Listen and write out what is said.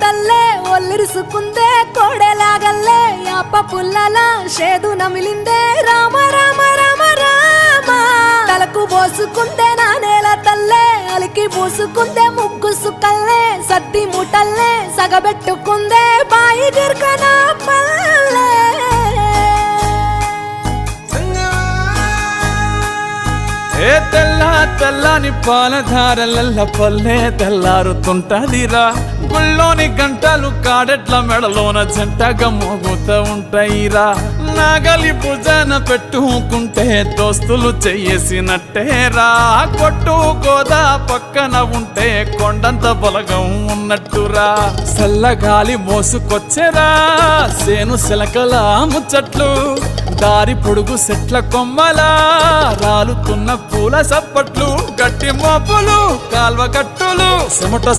తల్లే ఒల్లిరుసుకుందే కోడెలాగల్లే యాప పుల్లల షేదు నమిలిందే రామ రామ రామ రామ తలకు పోసుకుందే నా నేల తల్లే అలికి పూసుకుందే ముగ్గు సుక్కల్లే సద్ది ముటల్లే సగబెట్టుకుందే బాయి గిర్కనా పల్లె ఏ తెల్ల తెల్లని పాలధారలల్ల పల్లె తెల్లారుతుంటదిరా గుళ్ళోని గంటలు కాడెట్ల మెడలోన జంటగా మోగుతూ ఉంటాయిరా నాగలి భుజన పెట్టుకుంటే దోస్తులు చెయ్యేసినట్టేరా కొట్టు గోదా పక్కన ఉంటే కొండంత బలగం ఉన్నట్టురా చల్లగాలి మోసుకొచ్చెరా సేను శిలకల ముచ్చట్లు దారి పొడుగు సెట్ల కొమ్మలా రాలుతున్న పూల సప్పట్లు గట్టి మోపులు కాల్వ గట్టులు చెమట